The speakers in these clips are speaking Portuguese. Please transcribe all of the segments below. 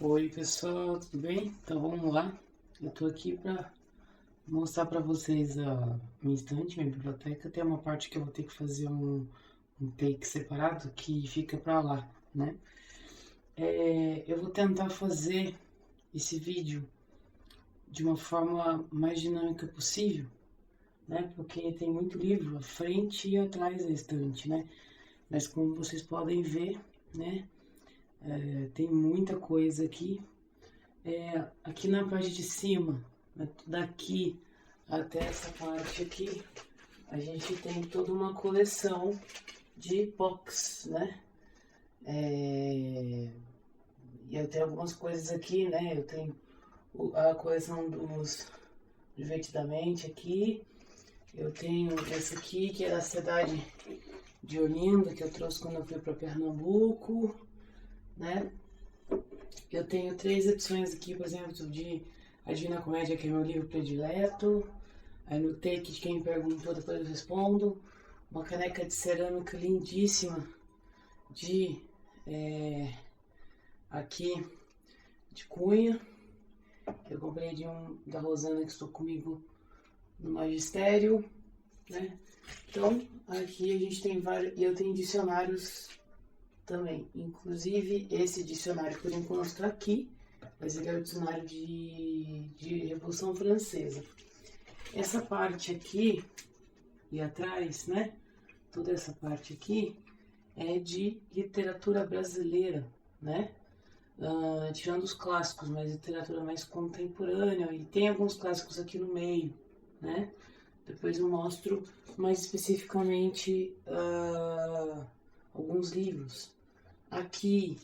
Oi pessoal, tudo bem? Então vamos lá. Eu tô aqui para mostrar para vocês a minha estante, minha biblioteca. Tem uma parte que eu vou ter que fazer um take separado que fica para lá, né? Eu vou tentar fazer esse vídeo de uma forma mais dinâmica possível, né? Porque tem muito livro à frente e atrás da estante, né? Mas como vocês podem ver, né? Tem muita coisa aqui. Aqui na parte de cima, né, daqui até essa parte aqui, a gente tem toda uma coleção de box, né? E eu tenho algumas coisas aqui, né? Eu tenho a coleção dos Divertidamente aqui. Eu tenho esse aqui, que é da cidade de Olinda, que eu trouxe quando eu fui para Pernambuco, né? Eu tenho 3 edições aqui, por exemplo, de A Divina Comédia, que é meu livro predileto. Aí no take de quem perguntou, depois eu respondo. Uma caneca de cerâmica lindíssima aqui de Cunha, que eu comprei da Rosana, que estou comigo no magistério, né? Então, aqui a gente tem vários, e eu tenho dicionários também, inclusive esse dicionário por enquanto está aqui, mas ele é o dicionário de Revolução Francesa. Essa parte aqui e atrás, né, toda essa parte aqui é de literatura brasileira, né, tirando os clássicos, mas literatura mais contemporânea, e tem alguns clássicos aqui no meio, né. Depois eu mostro mais especificamente alguns livros. Aqui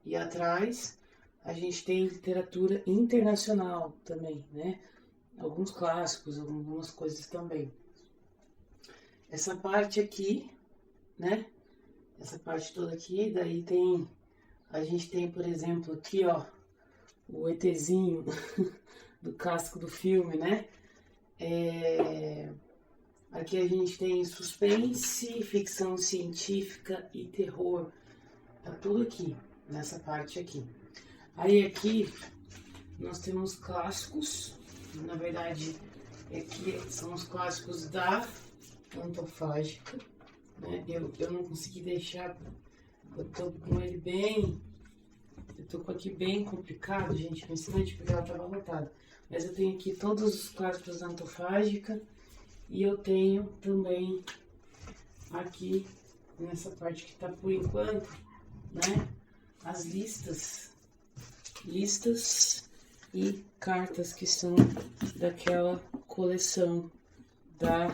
e atrás a gente tem literatura internacional também, né? Alguns clássicos, algumas coisas também. Essa parte aqui, né? Essa parte toda aqui, daí a gente tem, por exemplo, aqui, ó, o ETzinho do casco do filme, né? Aqui a gente tem suspense, ficção científica e terror. Tá tudo aqui, nessa parte aqui. Aí aqui nós temos clássicos, na verdade aqui são os clássicos da Antofágica, né? Eu não consegui deixar, eu tô com ele bem, eu tô com aqui bem complicado, gente, no instante, porque ela tava lotada. Mas eu tenho aqui todos os clássicos da Antofágica e eu tenho também aqui, nessa parte que tá por enquanto, né, as listas e cartas que são daquela coleção da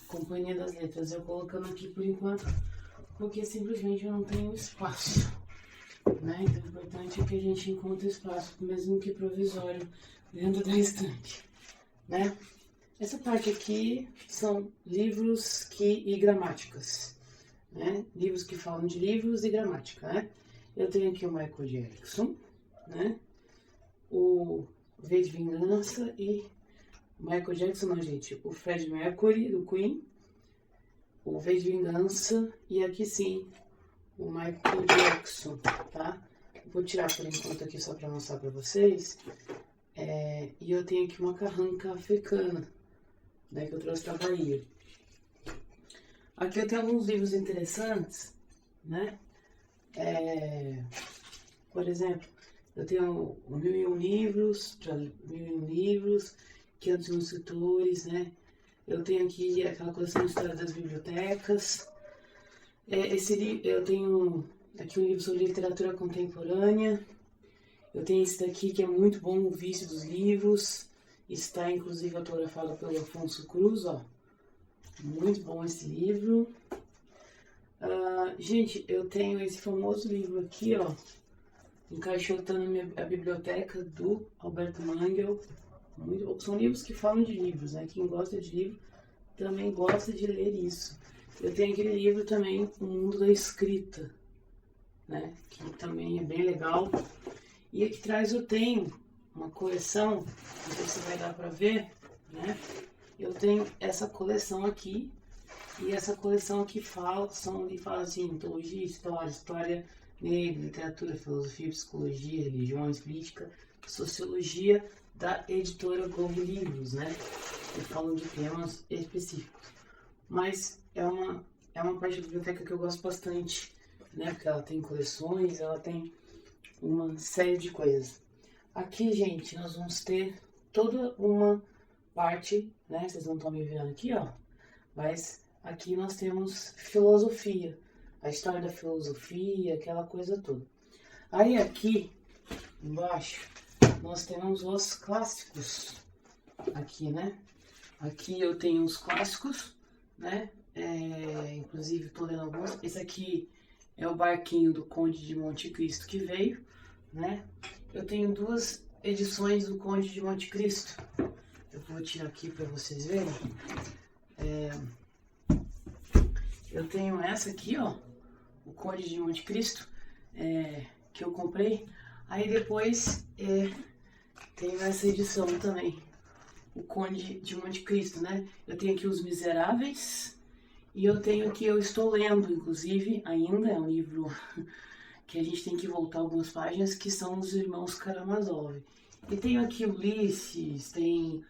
Companhia das Letras. Eu colocando aqui por enquanto, porque simplesmente eu não tenho espaço, né? Então o importante é que a gente encontre espaço, mesmo que provisório, dentro da estante, né? Essa parte aqui são livros e gramáticas, né? Livros que falam de livros e gramática, né? Eu tenho aqui o Michael Jackson, né? O V de Vingança e Michael Jackson, não, gente, o Fred Mercury do Queen, o V de Vingança e aqui sim o Michael Jackson, tá? Vou tirar por enquanto aqui só para mostrar para vocês. E eu tenho aqui uma carranca africana, né, que eu trouxe da Bahia. Aqui eu tenho alguns livros interessantes, né? Por exemplo, eu tenho 1001 livros, 501 escritores, né? Eu tenho aqui aquela coleção de história das bibliotecas. Eu tenho aqui um livro sobre literatura contemporânea. Eu tenho esse daqui que é muito bom, O Vício dos Livros. Está inclusive autografado pelo Afonso Cruz, ó. Muito bom esse livro. Gente, eu tenho esse famoso livro aqui, ó, encaixotando a biblioteca do Alberto Mangel. São livros que falam de livros, né? Quem gosta de livro também gosta de ler isso. Eu tenho aquele livro também, O Mundo da Escrita, né? Que também é bem legal. E aqui atrás eu tenho uma coleção, não sei se vai dar pra ver, né? Eu tenho essa coleção aqui. E essa coleção aqui fala assim, mitologia, história negro, literatura, filosofia, psicologia, religiões, política, sociologia, da editora Globo Livros, né? Eu falo de temas específicos. Mas é uma parte da biblioteca que eu gosto bastante, né? Porque ela tem coleções, ela tem uma série de coisas. Aqui, gente, nós vamos ter toda uma parte, né? Vocês não estão me vendo aqui, ó. Mas aqui nós temos filosofia, a história da filosofia, aquela coisa toda. Aí aqui embaixo nós temos os clássicos. Aqui, né? Aqui eu tenho os clássicos, né? Inclusive tô lendo alguns. Esse aqui é o barquinho do Conde de Monte Cristo que veio, né? Eu tenho duas edições do Conde de Monte Cristo. Eu vou tirar aqui para vocês verem. Eu tenho essa aqui, ó, o Conde de Monte Cristo, que eu comprei. Aí depois tenho essa edição também, o Conde de Monte Cristo, né? Eu tenho aqui Os Miseráveis e eu tenho aqui, eu estou lendo, inclusive, ainda, é um livro que a gente tem que voltar algumas páginas, que são Os Irmãos Karamazov. E tenho aqui Ulisses, tem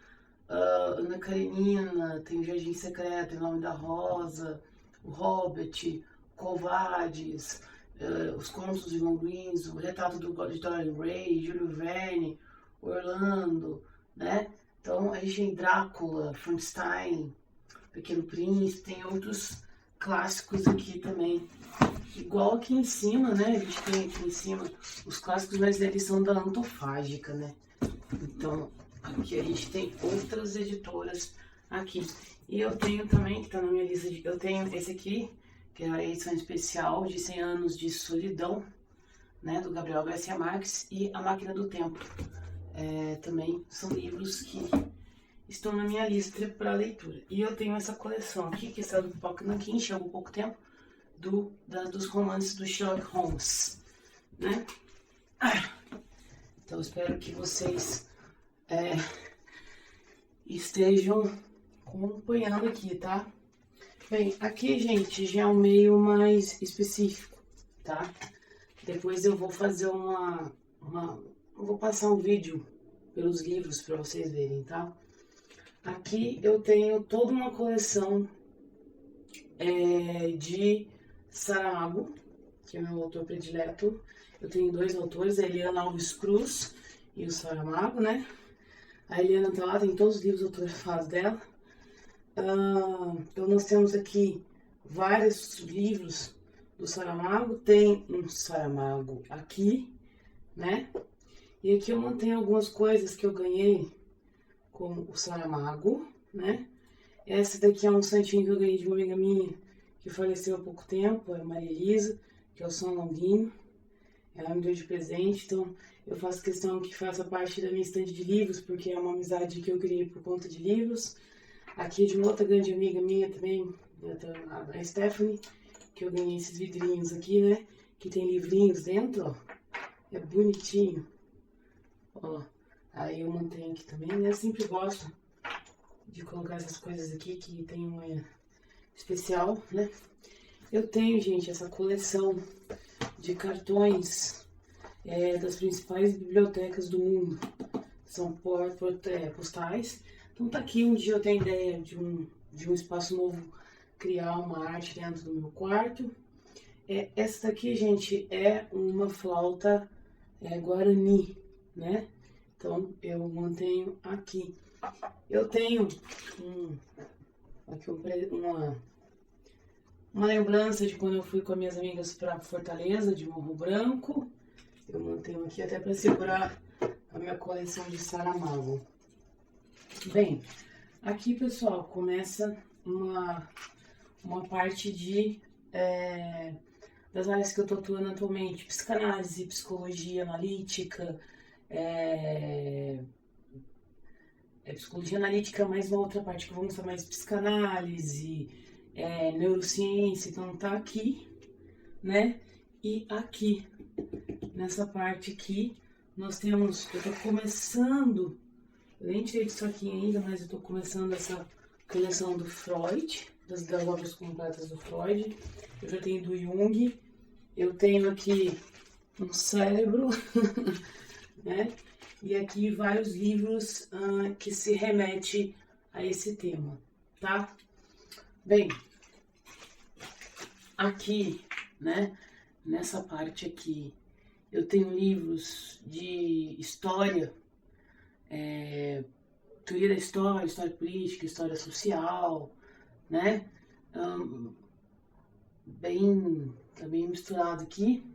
Ana Karenina, tem o Jardim Secreto, Em Nome da Rosa, o Hobbit, Covardes, os Contos do Irmão Grimm, o Retrato de Dorian Gray, Júlio Verne, Orlando, né? Então a gente tem Drácula, Frankenstein, Pequeno Príncipe, tem outros clássicos aqui também. Igual aqui em cima, né? A gente tem aqui em cima os clássicos, mas eles são da Antofágica, né? Então aqui a gente tem outras editoras aqui. E eu tenho também, que tá na minha lista de... Eu tenho esse aqui, que é a edição especial de 100 anos de solidão, né? Do Gabriel Garcia Marques, e A Máquina do Tempo. Também são livros que estão na minha lista para leitura. E eu tenho essa coleção aqui, que é do Pipoca Nanquim, chegou há pouco tempo, dos romances do Sherlock Holmes, né? Então espero que vocês estejam acompanhando aqui, tá? Bem, aqui, gente, já é um meio mais específico, tá? Depois eu vou fazer vou passar um vídeo pelos livros para vocês verem, tá? Aqui eu tenho toda uma coleção de Saramago, que é meu autor predileto. Eu tenho dois autores, a Eliana Alves Cruz e o Saramago, né? A Eliana tá lá, tem todos os livros autografados dela. Então nós temos aqui vários livros do Saramago. Tem um Saramago aqui, né? E aqui eu mantenho algumas coisas que eu ganhei com o Saramago, né? Essa daqui é um santinho que eu ganhei de uma amiga minha que faleceu há pouco tempo, é a Maria Elisa, que é o São Longuinho. Ela me deu de presente, então eu faço questão que faça parte da minha estante de livros, porque é uma amizade que eu criei por conta de livros. Aqui é de uma outra grande amiga minha também, a Stephanie, que eu ganhei esses vidrinhos aqui, né? Que tem livrinhos dentro, ó. É bonitinho. Ó, aí eu mantenho aqui também, né? Eu sempre gosto de colocar essas coisas aqui que tem uma especial, né? Eu tenho, gente, essa coleção de cartões das principais bibliotecas do mundo. São postais. Então tá aqui, um dia eu tenho ideia de um espaço novo, criar uma arte dentro do meu quarto. Essa daqui, gente, é uma flauta Guarani, né? Então eu mantenho aqui. Eu tenho uma lembrança de quando eu fui com as minhas amigas para Fortaleza, de Morro Branco. Eu mantenho aqui até para segurar a minha coleção de Saramago. Bem, aqui, pessoal, começa uma parte das áreas que eu tô atuando atualmente: psicanálise, psicologia analítica, psicologia analítica, mais uma outra parte que eu vou mostrar mais psicanálise, neurociência. Então tá aqui, né? E aqui, nessa parte aqui, nós temos, eu tô começando, eu nem tirei disso aqui ainda, mas eu tô começando essa coleção do Freud, das obras completas do Freud. Eu já tenho do Jung, eu tenho aqui um cérebro, né? E aqui vários livros que se remete a esse tema, tá? Bem, aqui, né? Nessa parte aqui, eu tenho livros de história, teoria da história, história política, história social, né? Tá bem misturado aqui.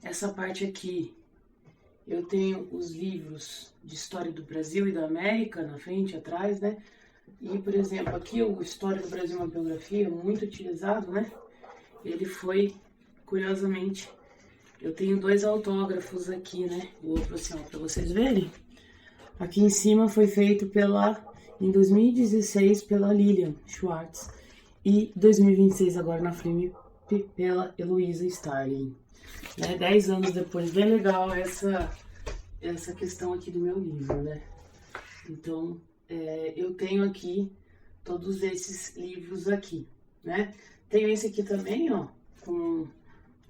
Essa parte aqui, eu tenho os livros de história do Brasil e da América na frente e atrás, né? E, por exemplo, aqui o História do Brasil, uma biografia muito utilizado, né? Ele foi, curiosamente, eu tenho 2 autógrafos aqui, né? O outro assim, ó, pra vocês verem. Aqui em cima foi feito em 2016 pela Lilian Schwartz e 2026 agora na Flip pela Heloísa Starling. Né? 10 anos depois, bem legal essa questão aqui do meu livro, né? Então, eu tenho aqui todos esses livros aqui, né? Tenho esse aqui também, ó, com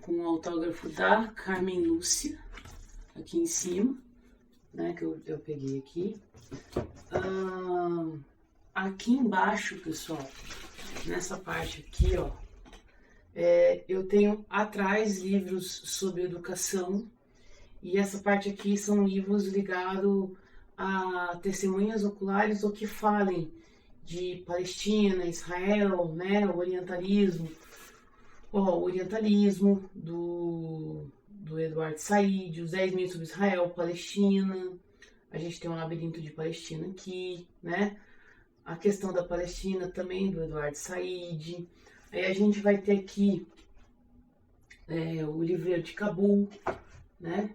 o autógrafo da Carmen Lúcia, aqui em cima, né, que eu peguei aqui. Aqui embaixo, pessoal, nessa parte aqui, ó, eu tenho atrás livros sobre educação, e essa parte aqui são livros ligados a testemunhas oculares ou que falem de Palestina, Israel, né, o orientalismo do Eduardo Said, os 10 minutos sobre Israel, Palestina. A gente tem um labirinto de Palestina aqui, né? A questão da Palestina também, do Eduardo Said. Aí a gente vai ter aqui o livreiro de Cabul, né?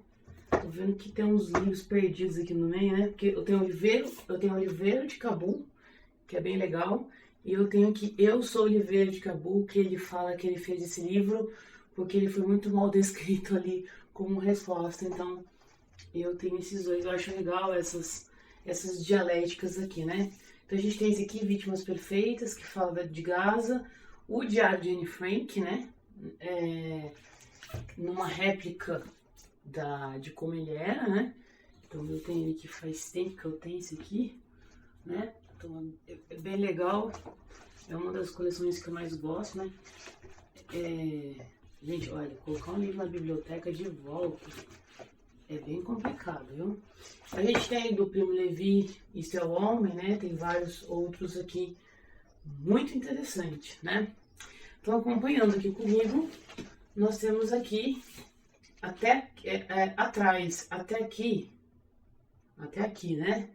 Tô vendo que tem uns livros perdidos aqui no meio, né? Porque eu tenho o livreiro de Cabul, que é bem legal. E eu tenho aqui Eu Sou Oliveira de Cabul, que ele fala que ele fez esse livro porque ele foi muito mal descrito ali como resposta. Então, eu tenho esses 2. Eu acho legal essas dialéticas aqui, né? Então, a gente tem esse aqui, Vítimas Perfeitas, que fala de Gaza. O Diário de Anne Frank, né? Numa réplica de como ele era, né? Então, eu tenho ele que faz tempo que eu tenho esse aqui, né? Então, é bem legal, é uma das coleções que eu mais gosto, né? Gente, olha, colocar um livro na biblioteca de volta é bem complicado, viu? A gente tem do Primo Levi e Seu Homem, né? Tem vários outros aqui muito interessantes, né? Então, acompanhando aqui comigo, nós temos aqui, atrás, até aqui, né?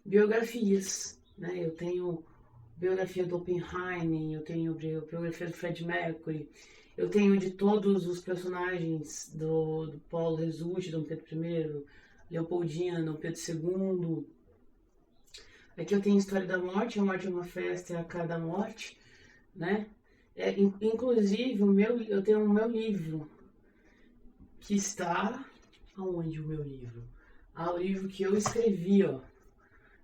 Biografias. Né? Eu tenho biografia do Oppenheimer, eu tenho biografia do Fred Mercury, eu tenho de todos os personagens do Paulo Resulti, Dom Pedro I, Leopoldina, Dom Pedro II. Aqui eu tenho História da Morte, A Morte é uma Festa, é a Cara da Morte, né? Inclusive, eu tenho o meu livro, que está... Aonde o meu livro? O livro que eu escrevi, ó.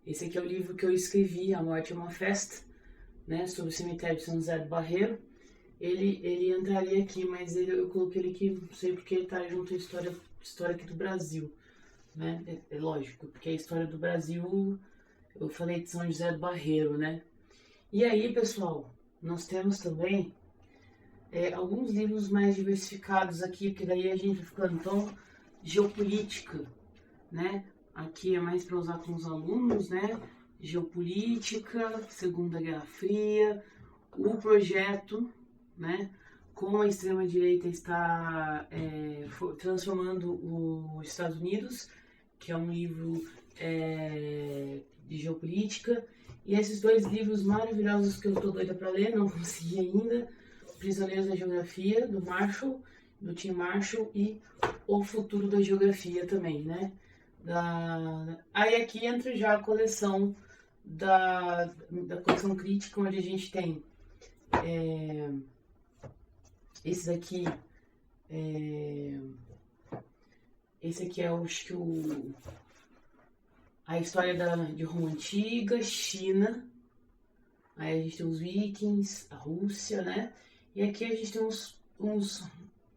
Esse aqui é o livro que eu escrevi, A Morte é uma Festa, né, sobre o cemitério de São José do Barreiro. Ele entraria aqui, mas eu coloquei ele aqui, não sei porque ele tá junto à história aqui do Brasil, né, é lógico, porque a história do Brasil, eu falei de São José do Barreiro, né. E aí, pessoal, nós temos também alguns livros mais diversificados aqui, porque daí a gente vai ficando, então, geopolítica, né. Aqui é mais para usar com os alunos, né? Geopolítica, Segunda Guerra Fria, o projeto, né? Como a extrema-direita está transformando os Estados Unidos, que é um livro de geopolítica. E esses 2 livros maravilhosos que eu estou doida para ler, não consegui ainda, Prisioneiros da Geografia, do Tim Marshall, e O Futuro da Geografia também, né? Aí aqui entra já a coleção da coleção crítica, onde a gente tem esse daqui, esse aqui é acho que a história de Roma Antiga, China, aí a gente tem os Vikings, a Rússia, né? E aqui a gente tem uns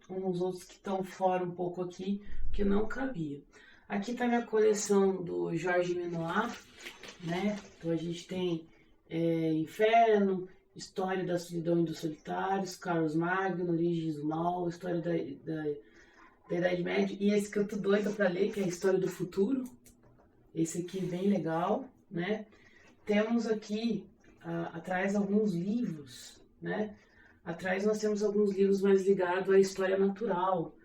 uns outros que estão fora um pouco aqui, que não cabia. Aqui está minha coleção do Jorge Menoir, né? Então a gente tem Inferno, História da Solidão e dos Solitários, Carlos Magno, Origens do Mal, História da Idade Média, e esse que eu tô doida para ler, que é a História do Futuro. Esse aqui é bem legal, né? Temos aqui atrás alguns livros, né? Atrás nós temos alguns livros mais ligados à história natural,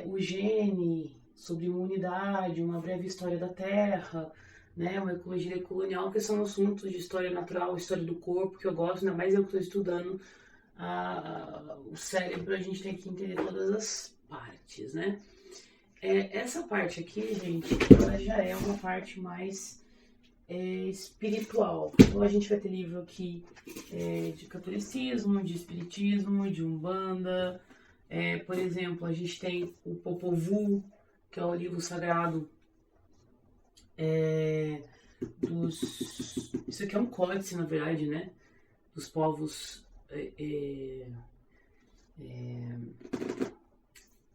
o Gene, sobre imunidade, uma breve história da Terra, né, uma ecologia colonial, que são assuntos de história natural, história do corpo, que eu gosto, ainda mais eu que estou estudando o cérebro, a gente tem que entender todas as partes, né. Essa parte aqui, gente, ela já é uma parte mais espiritual. Então a gente vai ter livro aqui de catolicismo, de espiritismo, de umbanda, por exemplo, a gente tem o Popol Vuh, que é o livro sagrado isso aqui é um códice, na verdade, né? Dos povos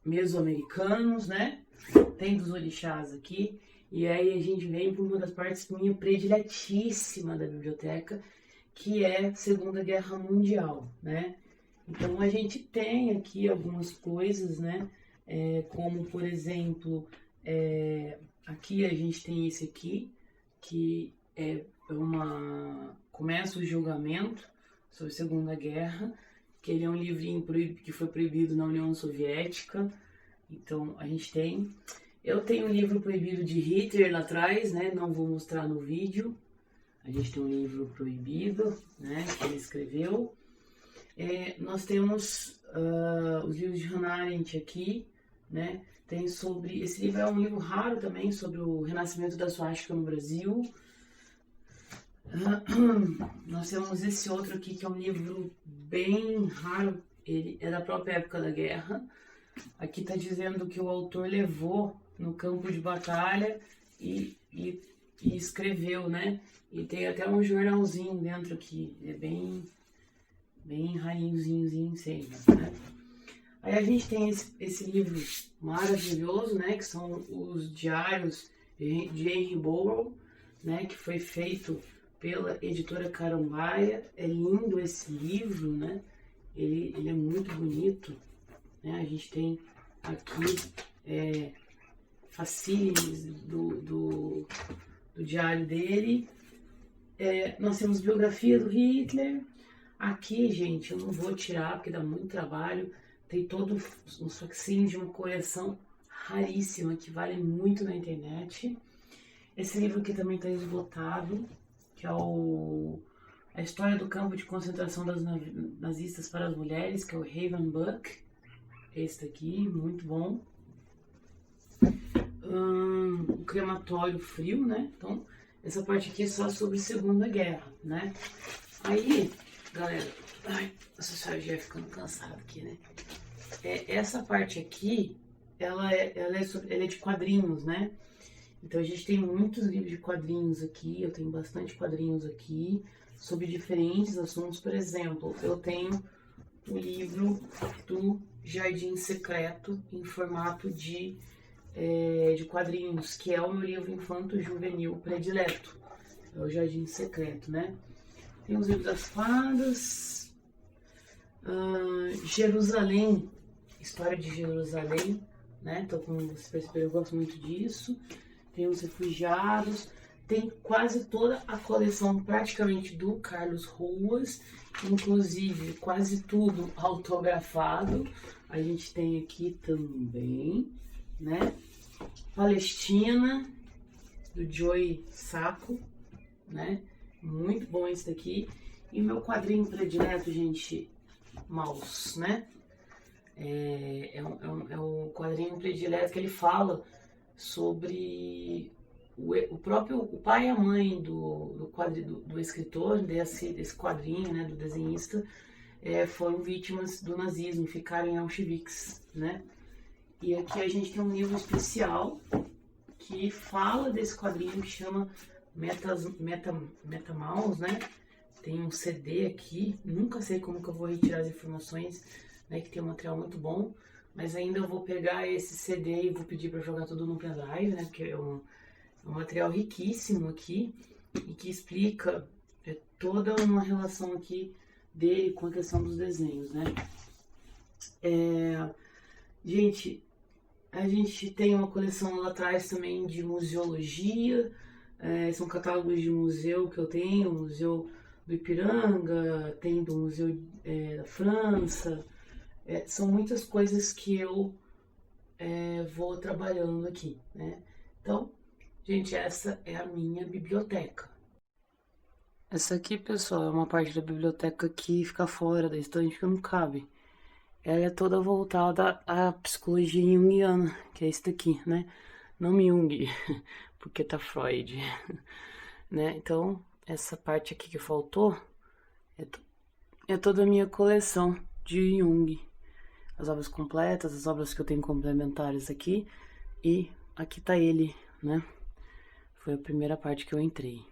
mesoamericanos, né? Tem dos orixás aqui. E aí a gente vem para uma das partes minha prediletíssima da biblioteca, que é a Segunda Guerra Mundial, né? Então a gente tem aqui algumas coisas, né? Como, por exemplo, aqui a gente tem esse aqui, que começa o julgamento sobre a Segunda Guerra, que ele é um livrinho que foi proibido na União Soviética. Então a gente tem... Eu tenho um livro proibido de Hitler lá atrás, né? Não vou mostrar no vídeo. A gente tem um livro proibido, né? Que ele escreveu. Nós temos os livros de Hannah Arendt aqui, né? Tem sobre... Esse livro é um livro raro também, sobre o renascimento da suástica no Brasil. Nós temos esse outro aqui, que é um livro bem raro. Ele é da própria época da guerra. Aqui está dizendo que o autor levou no campo de batalha e escreveu, né? E tem até um jornalzinho dentro aqui. É bem rainhozinho sempre, né? Aí a gente tem esse livro maravilhoso, né? Que são os diários de Henry Burroughs, né? Que foi feito pela editora Carambaia. É lindo esse livro, né? Ele é muito bonito, né? A gente tem aqui facílimes do diário dele. Nós temos biografia do Hitler. Aqui, gente, eu não vou tirar porque dá muito trabalho. Tem todo um facsímile de uma coleção raríssima que vale muito na internet. Esse livro aqui também está esgotado, que é a história do campo de concentração das nazistas para as mulheres, que é o Ravensbrück. Esse daqui, muito bom. O crematório frio, né? Então, essa parte aqui é só sobre Segunda Guerra, né? Aí, galera, essa senhora já ficando cansada aqui, né? Essa parte aqui, ela é de quadrinhos, né? Então a gente tem muitos livros de quadrinhos aqui, eu tenho bastante quadrinhos aqui, sobre diferentes assuntos. Por exemplo, eu tenho o livro do Jardim Secreto em formato de quadrinhos, que é o meu livro infanto-juvenil predileto. É o Jardim Secreto, né? Tem os livros das fadas, Jerusalém, História de Jerusalém, né? Então, como vocês perceberam, eu gosto muito disso. Tem os refugiados, tem quase toda a coleção praticamente do Carlos Ruas, inclusive quase tudo autografado. A gente tem aqui também, né? Palestina, do Joey Sacco, né? Muito bom esse daqui. E meu predileto, gente, Maus, né? É o quadrinho predileto que ele fala sobre o pai e a mãe do escritor desse quadrinho, né, do desenhista, foram vítimas do nazismo, ficaram em Auschwitz, né? E aqui a gente tem um livro especial que fala desse quadrinho, que chama Metamaus, né? Tem um CD aqui, nunca sei como que eu vou retirar as informações, né? Que tem um material muito bom. Mas ainda eu vou pegar esse CD e vou pedir para jogar tudo no pendrive, né? Porque é um material riquíssimo aqui e que explica toda uma relação aqui dele com a questão dos desenhos, né? Gente, a gente tem uma coleção lá atrás também de museologia, são catálogos de museu que eu tenho, o Museu do Ipiranga, tem do Museu da França, são muitas coisas que eu vou trabalhando aqui, né? Então, gente, essa é a minha biblioteca. Essa aqui, pessoal, é uma parte da biblioteca que fica fora da estante que não cabe. Ela é toda voltada à psicologia junguiana, que é isso daqui, né? Não Jung, porque tá Freud, né? Então, essa parte aqui que faltou é toda a minha coleção de Jung. As obras completas, as obras que eu tenho complementares aqui. E aqui tá ele, né? Foi a primeira parte que eu entrei.